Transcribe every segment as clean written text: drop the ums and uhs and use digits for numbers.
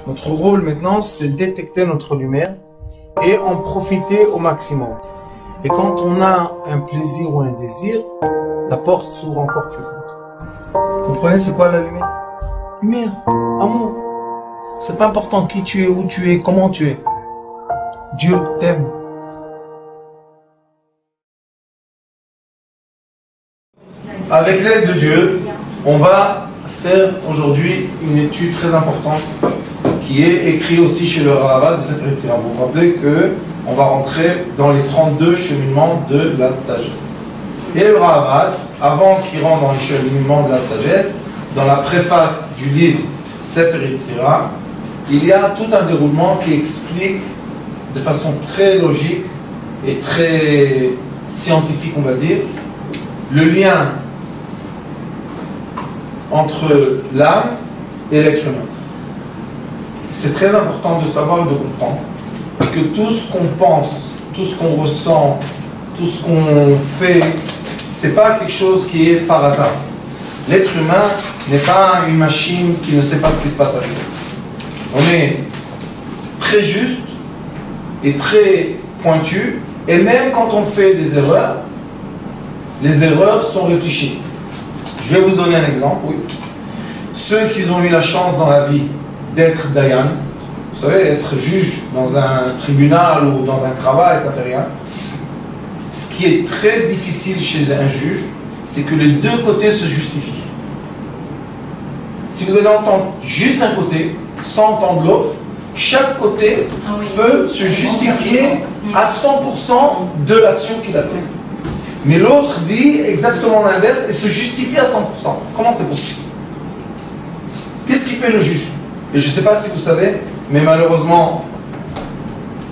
Notre rôle maintenant, c'est détecter notre lumière et en profiter au maximum. Et quand on a un plaisir ou un désir, la porte s'ouvre encore plus grande. Vous comprenez c'est quoi la lumière? Lumière, amour. C'est pas important qui tu es, où tu es, comment tu es. Dieu t'aime. Avec l'aide de Dieu, on va faire aujourd'hui une étude très importante qui est écrite aussi chez le Ravad de Sefer Yetzirah. Vous vous rappelez qu'on va rentrer dans les 32 cheminements de la sagesse. Et le Ravad, avant qu'il rentre dans les cheminements de la sagesse, dans la préface du livre Sefer Yetzirah, il y a tout un déroulement qui explique de façon très logique et très scientifique, on va dire, le lien entre l'âme et l'être humain. C'est très important de savoir et de comprendre que tout ce qu'on pense, tout ce qu'on ressent, tout ce qu'on fait, c'est pas quelque chose qui est par hasard. L'être humain n'est pas une machine qui ne sait pas ce qui se passe avec lui. On est très juste et très pointu, et même quand on fait des erreurs, les erreurs sont réfléchies. Je vais vous donner un exemple, oui. Ceux qui ont eu la chance dans la vie d'être Dayan, vous savez, être juge dans un tribunal ou dans un travail, ça fait rien. Ce qui est très difficile chez un juge, c'est que les deux côtés se justifient. Si vous allez entendre juste un côté, sans entendre l'autre, chaque côté peut se justifier à 100% de l'action qu'il a fait. Mais l'autre dit exactement l'inverse et se justifie à 100%. Comment c'est possible? Qu'est-ce qui fait le juge? Et je ne sais pas si vous savez, mais malheureusement,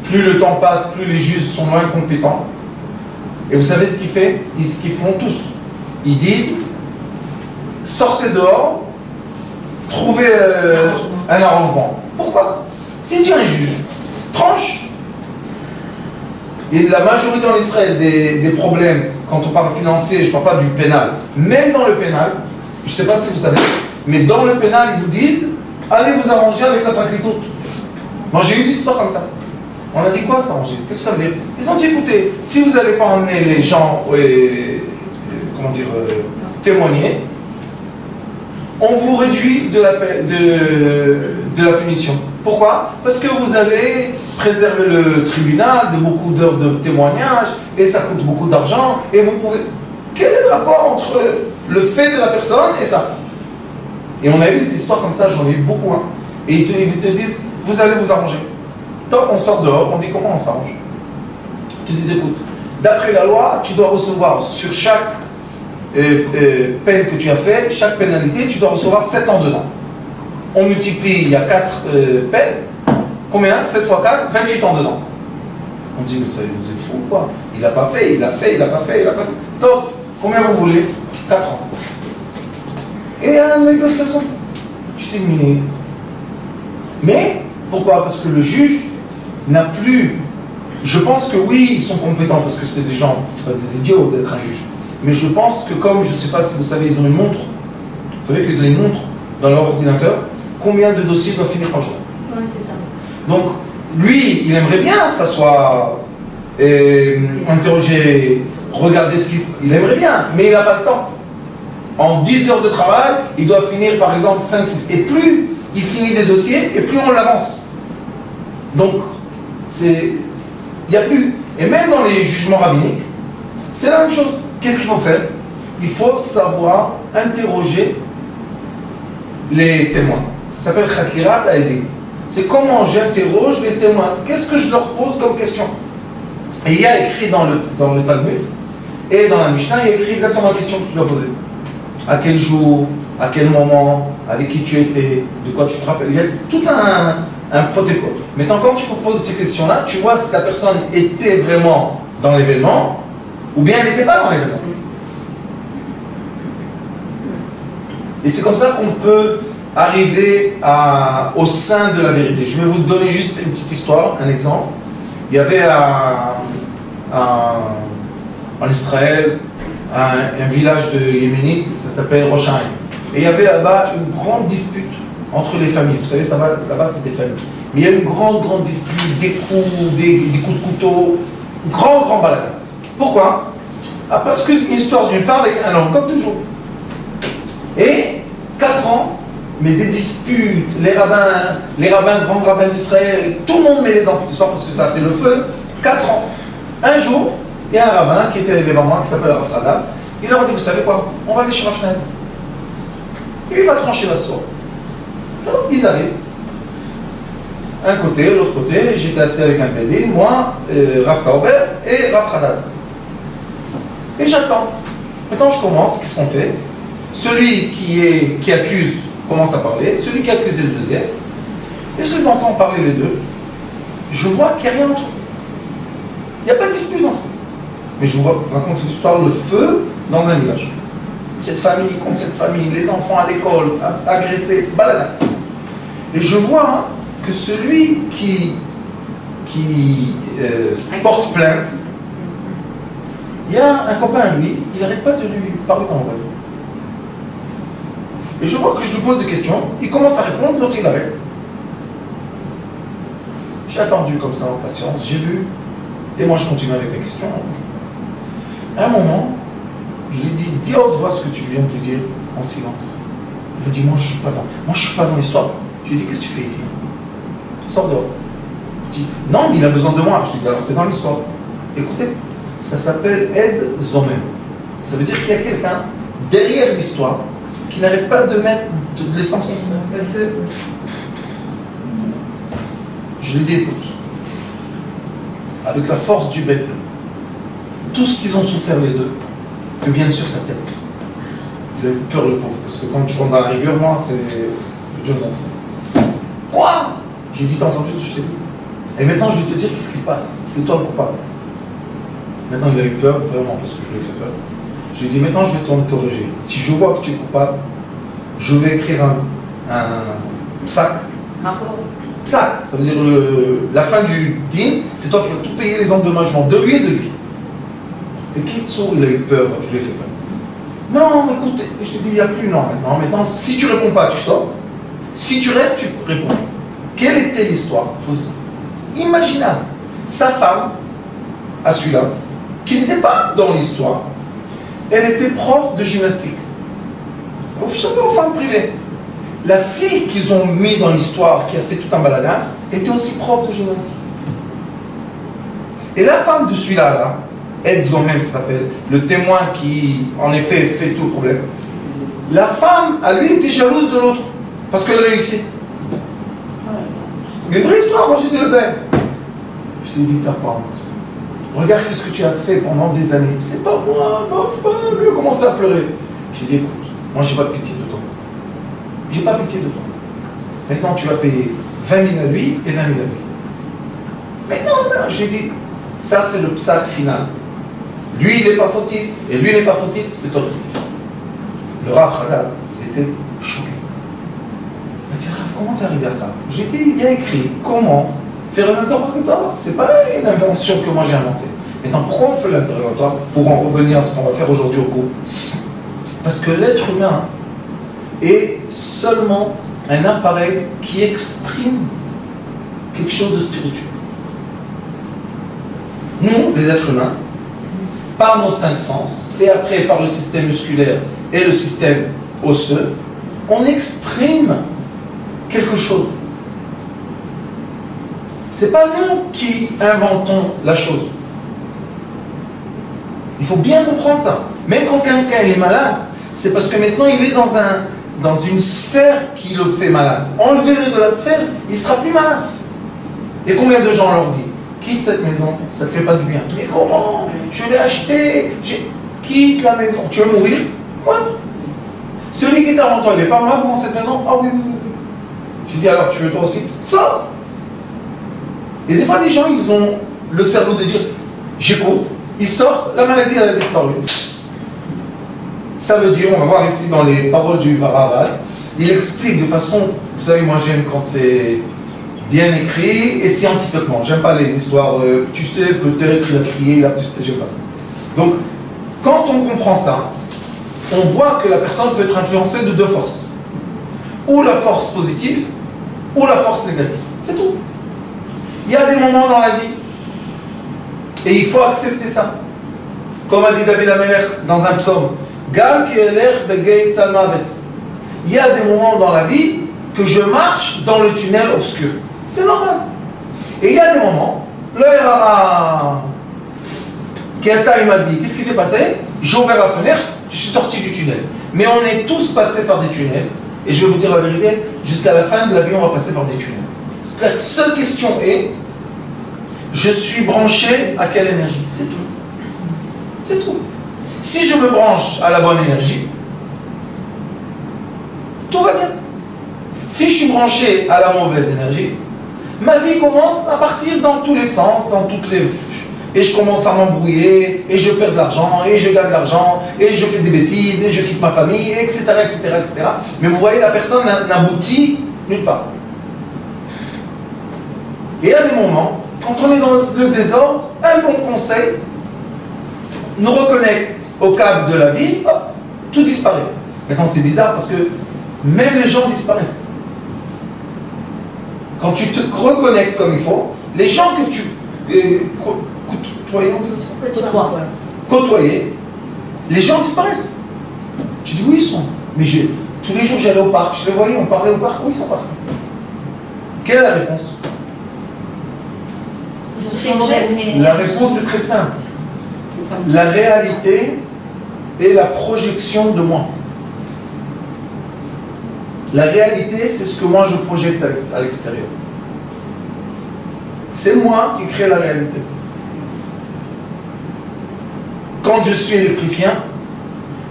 plus le temps passe, plus les juges sont moins compétents. Et vous savez ce qu'ils font? Ce qu'ils font tous. Ils disent, sortez dehors, trouvez un arrangement. Pourquoi? Si dit un juge, tranche. Et la majorité en Israël des problèmes, quand on parle financier, je ne parle pas du pénal, même dans le pénal, je ne sais pas si vous savez, mais dans le pénal, ils vous disent, allez vous arranger avec la prakritout. Moi j'ai eu des histoires comme ça. On a dit quoi s'arranger? Qu'est-ce que ça veut dire? Ils ont dit, écoutez, si vous n'allez pas emmener les gens, témoigner, on vous réduit de la punition. Pourquoi? Parce que vous allez préserver le tribunal de beaucoup d'heures de témoignage et ça coûte beaucoup d'argent et vous pouvez... Quel est le rapport entre le fait de la personne et ça? Et on a eu des histoires comme ça, j'en ai eu beaucoup. Hein. Et ils te disent, vous allez vous arranger. Tant qu'on sort dehors, on dit comment on s'arrange? Tu dis, écoute, d'après la loi, tu dois recevoir sur chaque peine que tu as fait, chaque pénalité, tu dois recevoir 7 ans dedans. On multiplie, il y a 4 peines. Combien? 7 fois 4, 28 ans dedans. On dit, mais ça, vous êtes fous quoi? Il n'a pas fait, il a fait, il n'a pas fait, il n'a pas fait. Tof, combien vous voulez? 4 ans. Et un négociation. Tu t'es mis. Mais, pourquoi? Parce que le juge n'a plus. Je pense que oui, ils sont compétents parce que c'est des gens, c'est pas des idiots d'être un juge. Mais je pense que comme, je ne sais pas si vous savez, ils ont une montre. Vous savez qu'ils ont une montre dans leur ordinateur. Combien de dossiers doivent finir par jour? Oui, c'est ça. Donc, lui, il aimerait bien s'asseoir, interroger, regarder ce qui se passe. Il aimerait bien, mais il n'a pas le temps. En 10 heures de travail, il doit finir par exemple 5, 6. Et plus il finit des dossiers, et plus on l'avance. Donc, il n'y a plus. Et même dans les jugements rabbiniques, c'est la même chose. Qu'est-ce qu'il faut faire? Il faut savoir interroger les témoins. Ça s'appelle Chakirat Haedim. C'est comment j'interroge les témoins. Qu'est-ce que je leur pose comme question? Et il y a écrit dans le Talmud et dans la Mishnah, il y a écrit exactement la question que tu dois poser. À quel jour, à quel moment, avec qui tu étais, de quoi tu te rappelles. Il y a tout un protocole. Mais quand tu poses ces questions-là, tu vois si la personne était vraiment dans l'événement ou bien elle n'était pas dans l'événement. Et c'est comme ça qu'on peut arriver au sein de la vérité. Je vais vous donner juste une petite histoire, un exemple. Il y avait en Israël un village de Yéménites, ça s'appelle Rosh Haim. Et il y avait là-bas une grande dispute entre les familles. Vous savez, ça va, là-bas, c'est des familles. Mais il y a une grande dispute, des coups, des coups de couteau, grand balade. Pourquoi? Parce que l'histoire d'une femme avec un homme, comme toujours. Et 4 ans, mais des disputes, les rabbins, grands rabbins d'Israël, tout le monde mêlé dans cette histoire parce que ça a fait le feu. 4 ans. Un jour, il y a un rabbin qui était devant moi, qui s'appelle Rav Radal. Il leur a dit, vous savez quoi? On va aller chez Rav Schneider. Il va trancher la histoire. Donc, ils arrivent. Un côté, l'autre côté, j'étais assis avec un bédé, moi, Rav Tauber et Rav Radal. Et j'attends. Maintenant, je commence, qu'est-ce qu'on fait? Celui qui accuse commence à parler, celui qui accuse est le deuxième. Et je les entends parler les deux. Je vois qu'il n'y a rien entre eux. Il n'y a pas de dispute entre eux. Mais je vous raconte l'histoire, le feu dans un village. Cette famille contre cette famille, les enfants à l'école, agressés, balade. Et je vois que celui qui porte plainte, il y a un copain à lui, il n'arrête pas de lui parler dans l'oreille. Et je vois que je lui pose des questions, il commence à répondre, l'autre il arrête. J'ai attendu comme ça en patience, j'ai vu, et moi je continue avec mes questions. À un moment, je lui dis, dis à haute voix ce que tu viens de lui dire en silence. Il me dit, moi je ne suis pas dans l'histoire. Je lui dis, qu'est-ce que tu fais ici? Sors dehors. Je dis, non, il a besoin de moi. Je lui dis, alors tu es dans l'histoire. Écoutez, ça s'appelle Ed Zomem. Ça veut dire qu'il y a quelqu'un derrière l'histoire qui n'arrête pas de mettre de l'essence. Je lui dis, écoute, avec la force du bête, tout ce qu'ils ont souffert les deux, que vienne sur sa tête. Il a eu peur le pauvre, parce que quand je rentre dans la rigueur, moi, c'est Dieu comme ça. Quoi? J'ai dit, t'as entendu ce que je t'ai dit? Et maintenant, je vais te dire qu'est-ce qui se passe. C'est toi le coupable. Maintenant, il a eu peur, vraiment, parce que je lui ai fait peur. Je lui ai dit, maintenant, je vais t'interroger. Si je vois que tu es coupable, je vais écrire un sac. Sac, ça veut dire la fin du din, c'est toi qui vas tout payer les endommagements de lui et de lui. Et Kitsu, il a eu peur, je lui ai fait peur. Non, écoute, je lui ai dit, il n'y a plus non maintenant. Maintenant, si tu ne réponds pas, tu sors. Si tu restes, tu réponds. Quelle était l'histoire? Imaginable. Sa femme, à celui-là, qui n'était pas dans l'histoire, elle était prof de gymnastique. Vous savez, aux femmes privées. La fille qu'ils ont mis dans l'histoire, qui a fait tout un baladin, était aussi prof de gymnastique. Et la femme de celui-là, là, Ed Zomem, ça s'appelle, le témoin qui, en effet, fait tout le problème. La femme, à lui, était jalouse de l'autre, parce qu'elle réussit. C'est une vraie histoire, moi j'étais le père. Je lui ai dit, t'as pas honte. Regarde ce que tu as fait pendant des années. C'est pas moi, ma femme. Elle a commencé à pleurer. J'ai dit, écoute, moi j'ai pas de pitié de toi. J'ai pas pitié de toi. Maintenant tu vas payer 20 000 à lui et 20 000 à lui. Mais non, j'ai dit, ça c'est le psaque final. Lui il n'est pas fautif et lui il n'est pas fautif, c'est toi le fautif. Le Rav Radal, il était choqué. Il m'a dit, Rav, comment t'es arrivé à ça? J'ai dit, il y a écrit comment faire les interrogatoires. C'est pas une invention que moi j'ai inventée. Maintenant, pourquoi on fait l'interrogatoire? Pour en revenir à ce qu'on va faire aujourd'hui au cours. Parce que l'être humain est seulement un appareil qui exprime quelque chose de spirituel. Nous, les êtres humains, par nos 5 sens, et après par le système musculaire et le système osseux, on exprime quelque chose. Ce n'est pas nous qui inventons la chose. Il faut bien comprendre ça. Même quand quelqu'un est malade, c'est parce que maintenant il est dans une sphère qui le fait malade. Enlevez-le de la sphère, il ne sera plus malade. Et combien de gens leur disent, quitte cette maison, ça ne te fait pas du bien. Mais comment? Je l'ai acheté, quitte la maison. Tu veux mourir? Ouais. Celui qui est avant toi, il n'est pas malade dans cette maison? Ah oui, oui, oui. Je dis alors, tu veux toi aussi? Sors. Et des fois, les gens, ils ont le cerveau de dire, j'écoute, ils sortent, la maladie, elle a disparu. Ça veut dire, on va voir ici dans les paroles du Varaval, il explique de façon, vous savez, moi j'aime quand c'est bien écrit et scientifiquement. J'aime pas les histoires, tu sais, peut-être il a crié, il a... J'aime pas ça. Donc, quand on comprend ça, on voit que la personne peut être influencée de 2 forces. ou la force positive, ou la force négative. C'est tout. Il y a des moments dans la vie, et il faut accepter ça. Comme a dit David Amelech dans un psaume, Gam ki elech begeit tzalmavet. Il y a des moments dans la vie que je marche dans le tunnel obscur. C'est normal. Et il y a des moments, le Erara, Kelta il m'a dit, qu'est-ce qui s'est passé? J'ai ouvert la fenêtre, je suis sorti du tunnel. Mais on est tous passés par des tunnels, et je vais vous dire la vérité, jusqu'à la fin de la vie, on va passer par des tunnels. La seule question est, je suis branché à quelle énergie? C'est tout. C'est tout. Si je me branche à la bonne énergie, tout va bien. Si je suis branché à la mauvaise énergie, ma vie commence à partir dans tous les sens, dans toutes les... Et je commence à m'embrouiller, et je perds de l'argent, et je gagne de l'argent, et je fais des bêtises, et je quitte ma famille, etc., etc., etc. Mais vous voyez, la personne n'aboutit nulle part. Et à des moments, quand on est dans le désordre, un bon conseil nous reconnecte au cadre de la vie, hop, tout disparaît. Maintenant, c'est bizarre parce que même les gens disparaissent. Quand tu te reconnectes comme il faut, les gens que tu côtoyais, les gens disparaissent. Tu dis, où ils sont? Mais tous les jours, j'allais au parc, je les voyais, on parlait au parc, où ils sont partis? Quelle est la réponse? La réponse est très simple. La réalité est la projection de moi. La réalité, c'est ce que moi je projette à l'extérieur. C'est moi qui crée la réalité. Quand je suis électricien,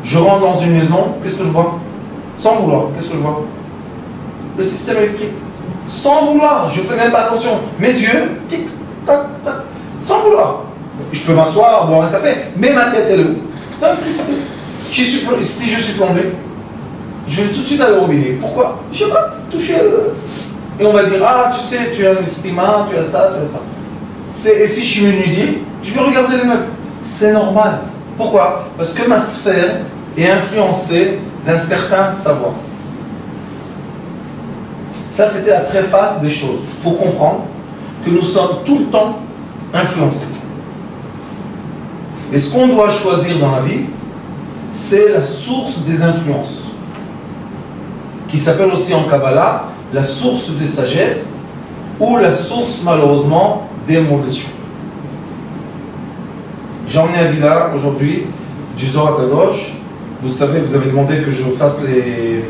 je rentre dans une maison, qu'est-ce que je vois? Sans vouloir, qu'est-ce que je vois? Le système électrique. Sans vouloir, je ne fais même pas attention. Mes yeux, tic, tac, tac, sans vouloir. Je peux m'asseoir, boire un café, mais ma tête, elle est où? Dans l'électricité. Si je suis plombé, je vais tout de suite aller au robinet. Pourquoi? Je ne sais pas, toucher Et on va dire, ah, tu sais, tu as un stima, tu as ça, tu as ça. Et si je suis menuisier, je vais regarder les meubles. C'est normal. Pourquoi? Parce que ma sphère est influencée d'un certain savoir. Ça, c'était la préface des choses. Il faut comprendre que nous sommes tout le temps influencés. Et ce qu'on doit choisir dans la vie, c'est la source des influences, qui s'appelle aussi en Kabbalah la source des sagesses ou la source, malheureusement, des mauvaises choses. J'ai emmené à Villa aujourd'hui du Zohar Kadosh. Vous savez, vous avez demandé que je fasse les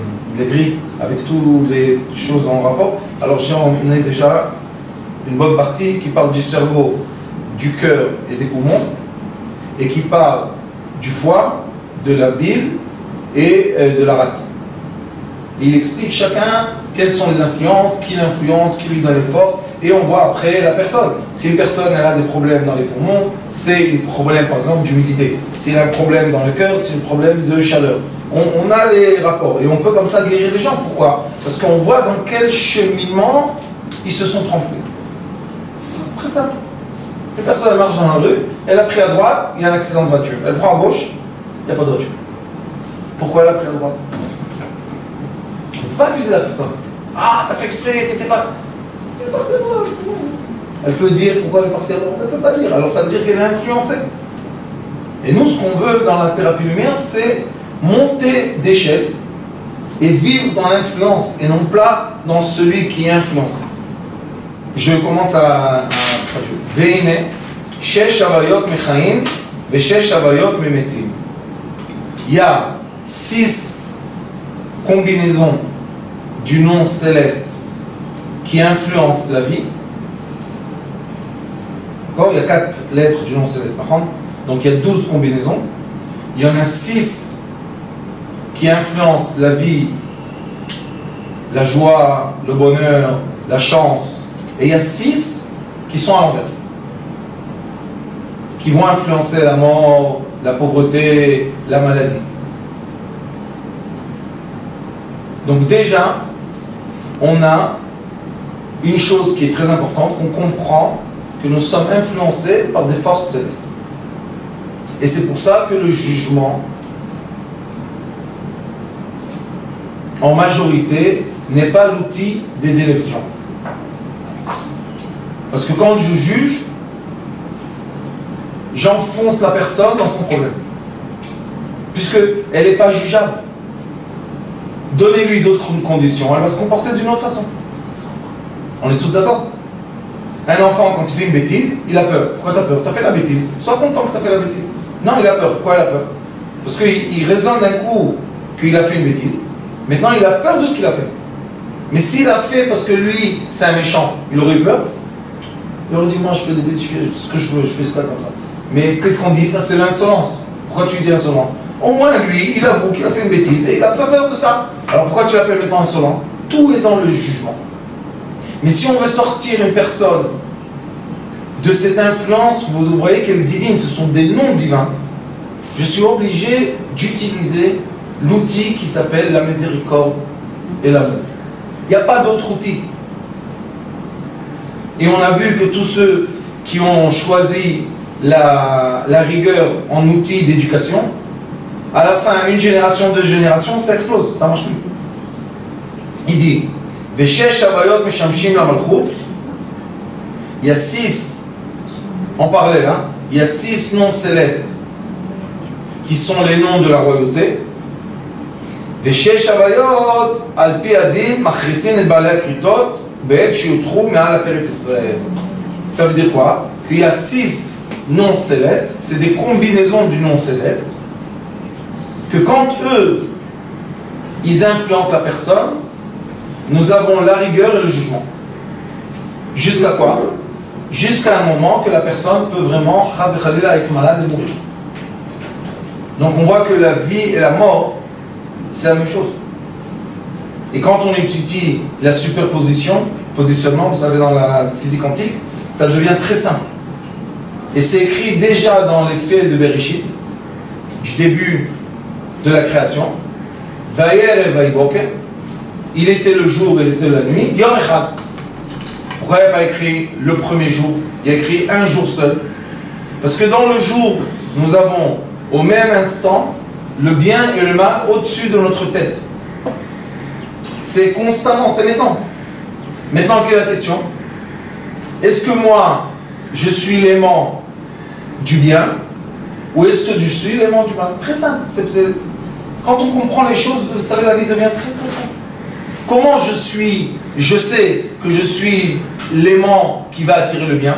grilles avec toutes les choses en rapport. Alors j'ai emmené déjà une bonne partie qui parle du cerveau, du cœur et des poumons, et qui parle du foie, de la bile et de la rate. Il explique chacun quelles sont les influences, qui l'influence, qui lui donne les forces, et on voit après la personne. Si une personne elle a des problèmes dans les poumons, c'est un problème par exemple d'humidité. S'il a un problème dans le cœur, c'est un problème de chaleur. On a les rapports et on peut comme ça guérir les gens. Pourquoi? Parce qu'on voit dans quel cheminement ils se sont trompés. C'est très simple. Une personne elle marche dans la rue, elle a pris à droite, il y a un accident de voiture. Elle prend à gauche, il n'y a pas de voiture. Pourquoi elle a pris à droite? On ne peut pas accuser la personne. Ah, t'as fait exprès, t'étais pas... Elle peut dire pourquoi elle est partie à droite, elle ne peut pas dire. Alors ça veut dire qu'elle est influencée. Et nous, ce qu'on veut dans la thérapie lumière, c'est monter d'échelle et vivre dans l'influence et non pas dans celui qui est influencé. Je commence à traduire. Veine, shesh havayot mechaim, ve shesh havayot memetim. Il y a 6 combinaisons du nom céleste qui influencent la vie. D'accord? Il y a 4 lettres du nom céleste. Donc il y a 12 combinaisons. Il y en a 6 qui influencent la vie, la joie, le bonheur, la chance. Et il y a 6 qui sont à l'envers, qui vont influencer la mort, la pauvreté, la maladie. Donc déjà, on a une chose qui est très importante, qu'on comprend que nous sommes influencés par des forces célestes. Et c'est pour ça que le jugement, en majorité, n'est pas l'outil d'aider les gens. Parce que quand je juge, j'enfonce la personne dans son problème. Puisqu'elle n'est pas jugeable. Donnez-lui d'autres conditions, elle va se comporter d'une autre façon. On est tous d'accord? Un enfant, quand il fait une bêtise, il a peur. Pourquoi tu as peur? Tu as fait la bêtise. Sois content que tu as fait la bêtise. Non, il a peur. Pourquoi il a peur? Parce qu'il raisonne d'un coup qu'il a fait une bêtise. Maintenant, il a peur de ce qu'il a fait. Mais s'il a fait parce que lui, c'est un méchant, il aurait eu peur? Il aurait dit, moi, je fais des bêtises, je fais ce que je veux, je fais ça comme ça. Mais qu'est-ce qu'on dit? Ça, c'est l'insolence. Pourquoi tu dis insolent? Au moins, lui, il avoue qu'il a fait une bêtise et il n'a pas peur de ça. Alors pourquoi tu l'appelles maintenant insolent? Tout est dans le jugement. Mais si on veut sortir une personne de cette influence, vous voyez qu'elle est divine, ce sont des noms divins, je suis obligé d'utiliser l'outil qui s'appelle la miséricorde et l'amour. Il n'y a pas d'autre outil. Et on a vu que tous ceux qui ont choisi la rigueur en outil d'éducation, à la fin, une génération, deux générations, ça explose, ça ne marche plus. Il dit, il y a 6, en parallèle, hein, il y a 6 noms célestes qui sont les noms de la royauté. Ça veut dire quoi? Qu'il y a 6 noms célestes, c'est des combinaisons du nom céleste, que quand eux, ils influencent la personne, nous avons la rigueur et le jugement. Jusqu'à quoi? Jusqu'à un moment que la personne peut vraiment être malade et mourir. Donc on voit que la vie et la mort, c'est la même chose. Et quand on étudie la positionnement, vous savez, dans la physique quantique, ça devient très simple. Et c'est écrit déjà dans les faits de Bereshit, du début de la création. Vayer et Vayboker, il était le jour et il était la nuit. Yom Echad. Pourquoi il n'y a pas écrit le premier jour? Il y a écrit un jour seul. Parce que dans le jour, nous avons au même instant le bien et le mal au-dessus de notre tête. C'est constamment, c'est maintenant. Maintenant, quelle est la question? Est-ce que moi, je suis l'aimant du bien ou est-ce que je suis l'aimant du mal? Très simple. Quand on comprend les choses, vous savez, la vie devient très très simple. Comment je sais que je suis l'aimant qui va attirer le bien?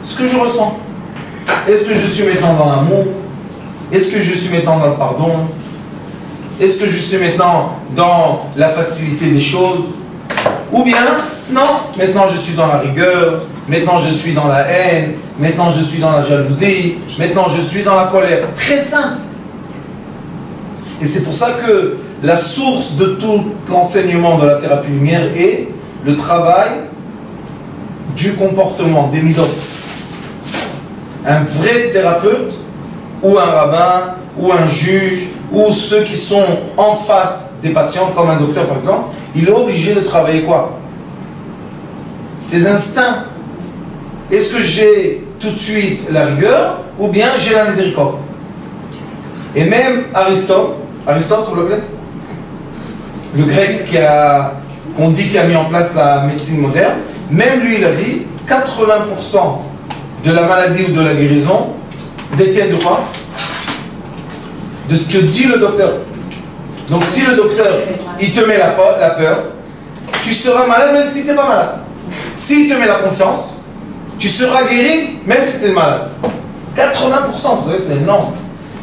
Ce que je ressens. Est-ce que je suis maintenant dans l'amour? Est-ce que je suis maintenant dans le pardon? Est-ce que je suis maintenant dans la facilité des choses? Ou bien, non, maintenant je suis dans la rigueur, maintenant je suis dans la haine, maintenant je suis dans la jalousie, maintenant je suis dans la colère. Très simple. Et c'est pour ça que la source de tout l'enseignement de la thérapie lumière est le travail du comportement, des midot. Un vrai thérapeute, ou un rabbin, ou un juge, ou ceux qui sont en face des patients, comme un docteur par exemple, il est obligé de travailler quoi? Ses instincts. Est-ce que j'ai tout de suite la rigueur, ou bien j'ai la miséricorde? Et même Aristote, vous l'appelez? Le grec qu'on dit qui a mis en place la médecine moderne, même lui il a dit 80% de la maladie ou de la guérison détiennent de quoi? De ce que dit le docteur. Donc si le docteur il te met la peur, tu seras malade même si tu n'es pas malade. S'il te met la confiance, tu seras guéri même si tu es malade. 80%, vous savez, c'est énorme.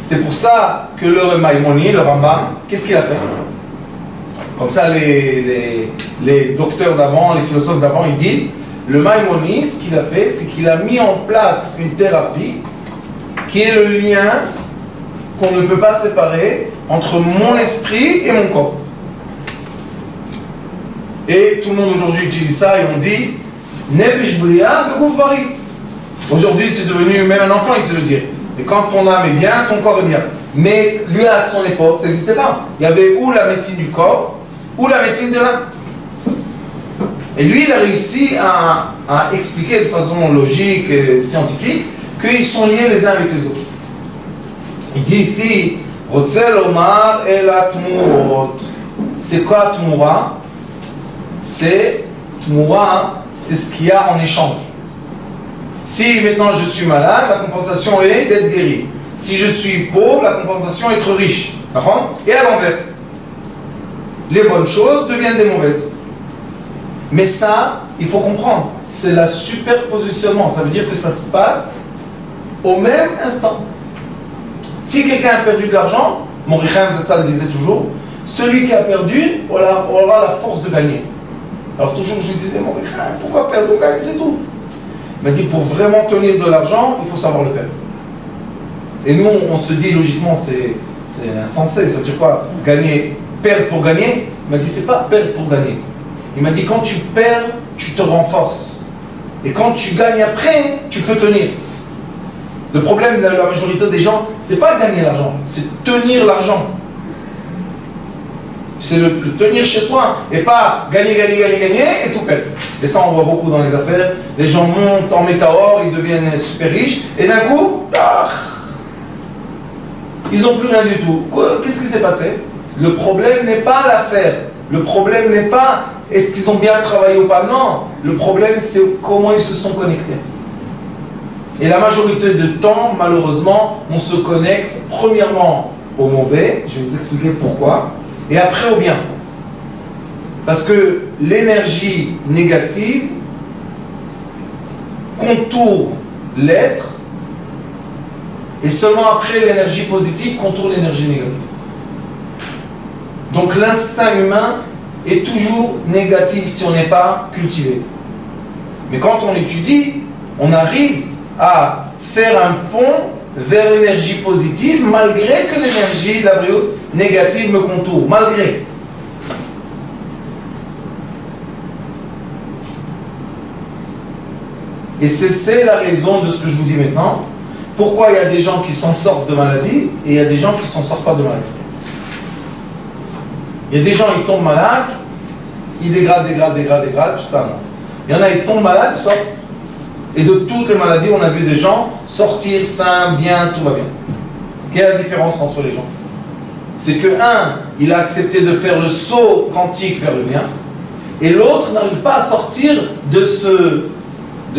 C'est pour ça que le Maïmonide, le Rambam, qu'est-ce qu'il a fait? Comme ça, les docteurs d'avant, les philosophes d'avant, ils disent, le Maïmonide, ce qu'il a fait, c'est qu'il a mis en place une thérapie qui est le lien qu'on ne peut pas séparer entre mon esprit et mon corps. Et tout le monde aujourd'hui utilise ça et on dit Nefesh Bria Bekouf Bari. Aujourd'hui, c'est devenu, même un enfant, il sait le dire. Et quand ton âme est bien, ton corps est bien. Mais lui, à son époque, ça n'existait pas. Il y avait ou la médecine du corps, ou la médecine de l'âme. Et lui, il a réussi à expliquer de façon logique et scientifique qu'ils sont liés les uns avec les autres. Il dit ici, c'est quoi Tmoura? C'est Tmoura, c'est ce qu'il y a en échange. Si maintenant je suis malade, la compensation est d'être guéri. Si je suis pauvre, la compensation est d'être riche. D'accord? Et à l'envers. Les bonnes choses deviennent des mauvaises. Mais ça, il faut comprendre, c'est la superpositionnement. Ça veut dire que ça se passe au même instant. Si quelqu'un a perdu de l'argent, mon Richem Zatzal disait toujours, celui qui a perdu aura la force de gagner. Alors toujours je lui disais, mon Richem, pourquoi perdre? On gagne, c'est tout. Il m'a dit, pour vraiment tenir de l'argent, il faut savoir le perdre. Et nous, on se dit logiquement, c'est insensé. Ça veut dire quoi? Gagner, perdre pour gagner? Il m'a dit, c'est pas perdre pour gagner. Il m'a dit, quand tu perds, tu te renforces. Et quand tu gagnes après, tu peux tenir. Le problème de la majorité des gens, c'est pas gagner l'argent, c'est tenir l'argent. C'est le tenir chez soi et pas gagner et tout perdre. Et ça, on voit beaucoup dans les affaires. Les gens montent en météore, ils deviennent super riches et d'un coup, ils n'ont plus rien du tout. Qu'est-ce qui s'est passé? Le problème n'est pas l'affaire. Le problème n'est pas est-ce qu'ils ont bien travaillé ou pas. Non. Le problème, c'est comment ils se sont connectés. Et la majorité du temps, malheureusement, on se connecte premièrement au mauvais, je vais vous expliquer pourquoi, et après au bien. Parce que l'énergie négative contourne l'être, et seulement après l'énergie positive contourne l'énergie négative. Donc l'instinct humain est toujours négatif si on n'est pas cultivé. Mais quand on étudie, on arrive à faire un pont vers l'énergie positive malgré que l'énergie négative me contourne, malgré. Et c'est la raison de ce que je vous dis maintenant. Pourquoi il y a des gens qui s'en sortent de maladie et il y a des gens qui ne s'en sortent pas de maladie. Il y a des gens, ils tombent malades, ils dégradent, jusqu'à un mois. Il y en a, ils tombent malades, ils sortent. Et de toutes les maladies, on a vu des gens sortir sains, bien, tout va bien. Quelle est la différence entre les gens? C'est que un, il a accepté de faire le saut quantique vers le bien, et l'autre n'arrive pas à sortir de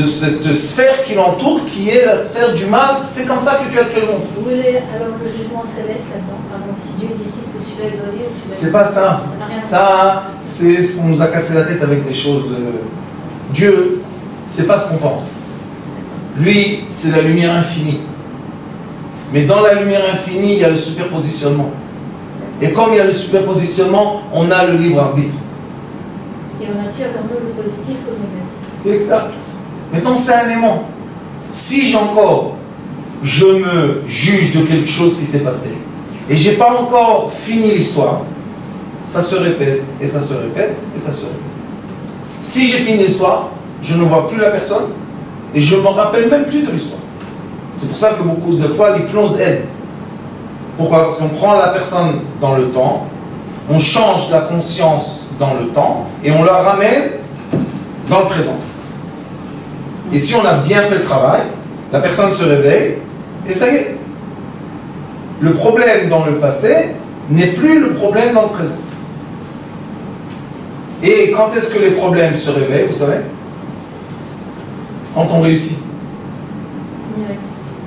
cette sphère qui l'entoure, qui est la sphère du mal. C'est comme ça que tu as créé le monde. Où est alors le jugement céleste là-dedans? Pardon, si Dieu décide que celui-là est donné ou celui-là. C'est pas ça. Ça, c'est ce qu'on nous a cassé la tête avec des choses. Dieu, c'est pas ce qu'on pense. Lui, c'est la lumière infinie. Mais dans la lumière infinie, il y a le superpositionnement. Et comme il y a le superpositionnement, on a le libre arbitre. Et on attire vers nous le positif ou le négatif. Exact. Maintenant, c'est un aimant. Si je me juge de quelque chose qui s'est passé, et j'ai pas encore fini l'histoire, ça se répète, et ça se répète, et ça se répète. Si j'ai fini l'histoire, je ne vois plus la personne, et je ne me rappelle même plus de l'histoire. C'est pour ça que beaucoup de fois, l'hypnose aide. Pourquoi? Parce qu'on prend la personne dans le temps, on change la conscience dans le temps, et on la ramène dans le présent. Et si on a bien fait le travail, la personne se réveille, et ça y est. Le problème dans le passé n'est plus le problème dans le présent. Et quand est-ce que les problèmes se réveillent, vous savez? Quand on réussit.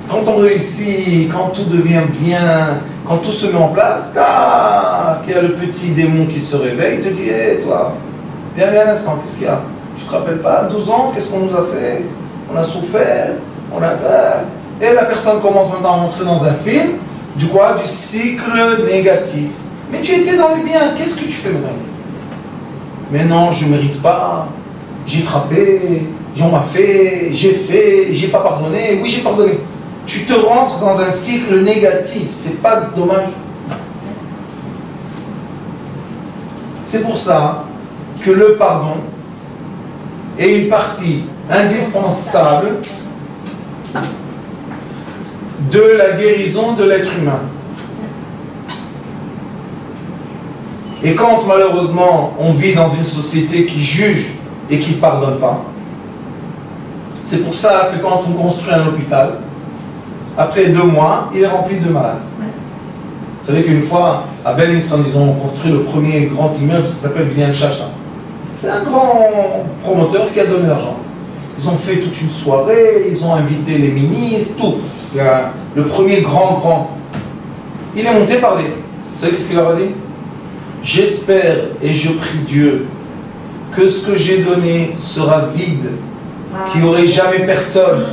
Quand on réussit, quand tout devient bien, quand tout se met en place, tac, il y a le petit démon qui se réveille, il te dit, hé toi, viens un instant, qu'est-ce qu'il y a? Tu te rappelles pas, à 12 ans, qu'est-ce qu'on nous a fait? On a souffert, on a... Et la personne commence maintenant à rentrer dans un film, du cycle négatif. Mais tu étais dans les biens, qu'est-ce que tu fais maintenant ici? Mais non, je ne mérite pas, j'ai frappé, on m'a fait, j'ai pas pardonné, oui j'ai pardonné. Tu te rentres dans un cycle négatif, c'est pas dommage. C'est pour ça que le pardon est une partie indispensable de la guérison de l'être humain. Et quand malheureusement on vit dans une société qui juge et qui ne pardonne pas, c'est pour ça que quand on construit un hôpital, après 2 mois, il est rempli de malades. Vous savez qu'une fois, à Bellinson, ils ont construit le premier grand immeuble, ça s'appelle Binyan Chacha. C'est un grand promoteur qui a donné l'argent. Ils ont fait toute une soirée, ils ont invité les ministres, tout. C'était le premier grand. Il est monté parler. Vous savez qu'est-ce qu'il leur a dit? J'espère et je prie Dieu que ce que j'ai donné sera vide, qu'il n'y aurait jamais personne,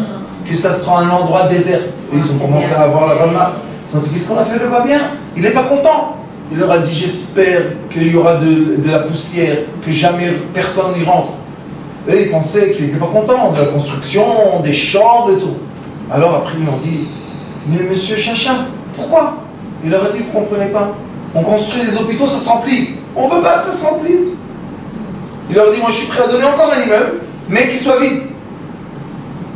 que ça sera un endroit désert. Et ils ont commencé à avoir la rama. Ils ont dit, qu'est-ce qu'on a fait de pas bien? Il n'est pas content. Il leur a dit, j'espère qu'il y aura de la poussière, que jamais personne n'y rentre. Eux, ils pensaient qu'il n'était pas content de la construction, des chambres et tout. Alors après, ils lui ont dit, mais monsieur Chacha, pourquoi? Il leur a dit, vous ne comprenez pas. On construit des hôpitaux, ça se remplit. On ne veut pas que ça se remplisse. Il leur a dit, moi je suis prêt à donner encore un immeuble, mais qu'il soit vide.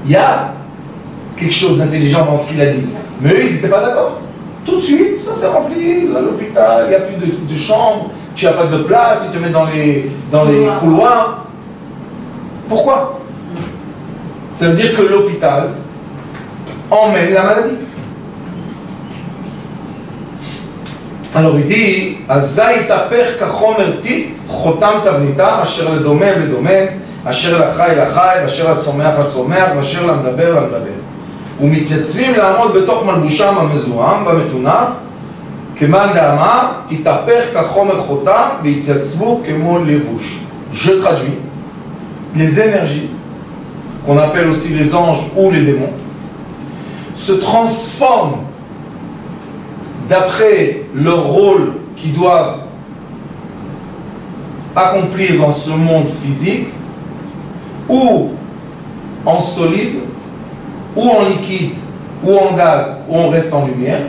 Il y a quelque chose d'intelligent dans ce qu'il a dit. Mais eux, ils n'étaient pas d'accord. Tout de suite, ça s'est rempli. Là, l'hôpital, il n'y a plus de chambres, tu n'as pas de place, ils te mettent dans les couloirs. Pourquoi? Ça veut dire que l'hôpital emmène la maladie. Alors il dit, Azay taper kachomer tit, chotam tavnita, asher ledomem ledomem, asher lachai lachai, asher latzomeach latzomeach, asher למדבר למדבר. ומתייצבים לעמוד בתוך מלבושם המזוהם והמתונף, כמאן דאמר, תתהפך כחומר חותם ויתייצבו כמו לבוש. Je traduis. Les énergies, qu'on appelle aussi les anges ou les démons, se transforment d'après leur rôle qu'ils doivent accomplir dans ce monde physique, ou en solide, ou en liquide, ou en gaz, ou on reste en lumière,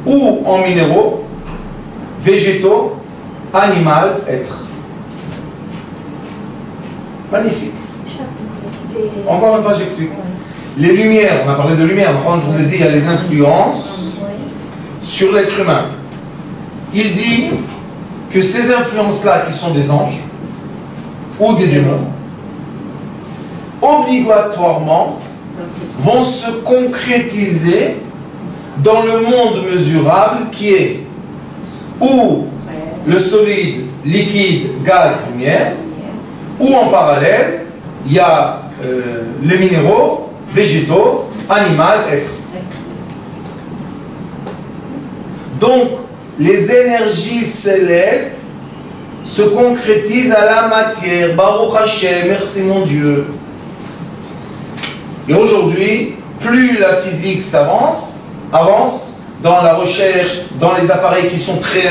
ou en minéraux, végétaux, animal, être. Magnifique. Encore une fois, j'explique. Les lumières, on a parlé de lumière, maintenant je vous ai dit, il y a les influences sur l'être humain. Il dit que ces influences-là, qui sont des anges ou des démons, obligatoirement vont se concrétiser dans le monde mesurable qui est ou le solide, liquide, gaz, lumière, ou en parallèle, il y a les minéraux, végétaux, animal, être. Donc, les énergies célestes se concrétisent à la matière. Baruch Hashem, merci mon Dieu. Et aujourd'hui, plus la physique avance dans la recherche, dans les appareils qui sont très,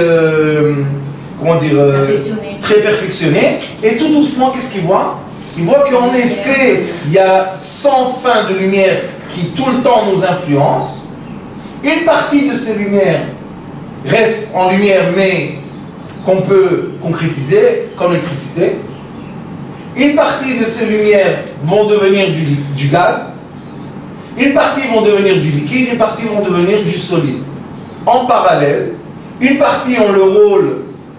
très perfectionnés, et tout doucement, qu'est-ce qu'ils voient? Ils voient qu'en effet, il y a 100 fins de lumière qui tout le temps nous influencent. Une partie de ces lumières reste en lumière, mais qu'on peut concrétiser comme l'électricité. Une partie de ces lumières vont devenir du gaz. Une partie vont devenir du liquide, une partie vont devenir du solide. En parallèle, une partie ont le rôle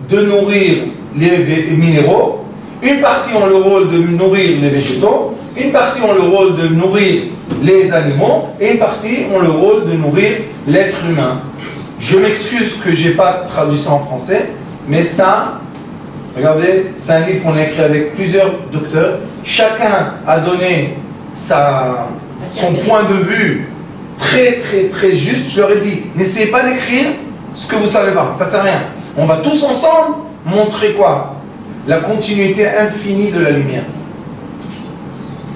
de nourrir les minéraux, une partie ont le rôle de nourrir les végétaux, une partie ont le rôle de nourrir les animaux, et une partie ont le rôle de nourrir l'être humain. Je m'excuse que je n'ai pas traduit ça en français, mais ça, regardez, c'est un livre qu'on a écrit avec plusieurs docteurs. Chacun a donné son point de vue très juste. Je leur ai dit, n'essayez pas d'écrire ce que vous ne savez pas, ça ne sert à rien. On va tous ensemble montrer quoi? La continuité infinie de la lumière.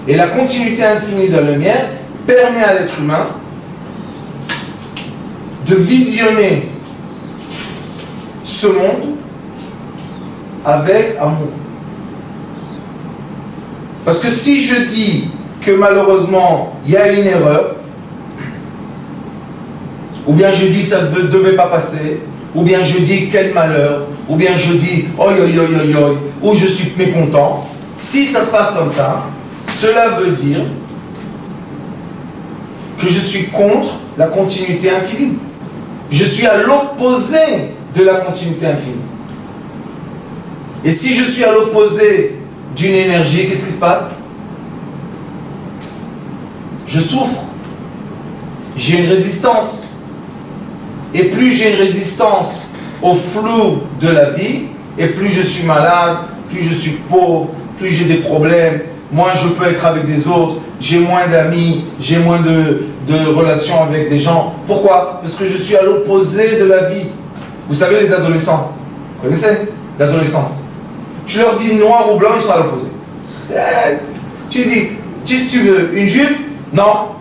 Et la continuité infinie de la lumière permet à l'être humain de visionner ce monde avec amour. Parce que si je dis que malheureusement il y a une erreur, ou bien je dis ça ne devait pas passer, ou bien je dis quel malheur, ou bien je dis oi oi oi oi oi, ou je suis mécontent, si ça se passe comme ça, cela veut dire que je suis contre la continuité infinie. Je suis à l'opposé de la continuité infinie. Et si je suis à l'opposé d'une énergie, qu'est-ce qui se passe? Je souffre. J'ai une résistance. Et plus j'ai une résistance au flou de la vie, et plus je suis malade, plus je suis pauvre, plus j'ai des problèmes, moins je peux être avec des autres, j'ai moins d'amis, j'ai moins de relations avec des gens. Pourquoi? Parce que je suis à l'opposé de la vie. Vous savez, les adolescents, vous connaissez l'adolescence? Tu leur dis noir ou blanc, ils sont à l'opposé. Tu dis, si tu veux une jupe? Non.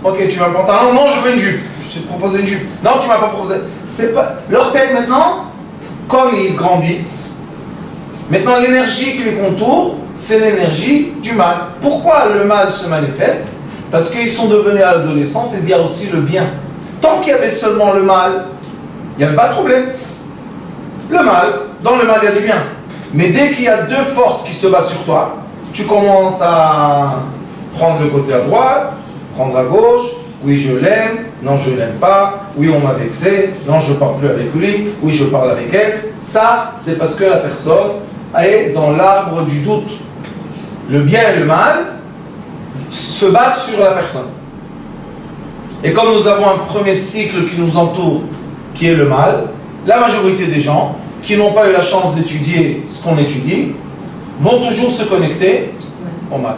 Ok, tu veux un pantalon? Non, je veux une jupe. Je t'ai proposé une jupe. Non, tu m'as pas proposé. C'est pas... Leur tête maintenant, comme ils grandissent, maintenant l'énergie qui les contourne, c'est l'énergie du mal. Pourquoi le mal se manifeste? Parce qu'ils sont devenus à l'adolescence et il y a aussi le bien. Tant qu'il y avait seulement le mal, il n'y avait pas de problème. Le mal, dans le mal il y a du bien. Mais dès qu'il y a deux forces qui se battent sur toi, tu commences à prendre le côté à droite, prendre à gauche, oui je l'aime, non je l'aime pas, oui on m'a vexé, non je ne parle plus avec lui, oui je parle avec elle. Ça, c'est parce que la personne est dans l'arbre du doute. Le bien et le mal se battent sur la personne. Et comme nous avons un premier cycle qui nous entoure, qui est le mal, la majorité des gens qui n'ont pas eu la chance d'étudier ce qu'on étudie vont toujours se connecter au mal.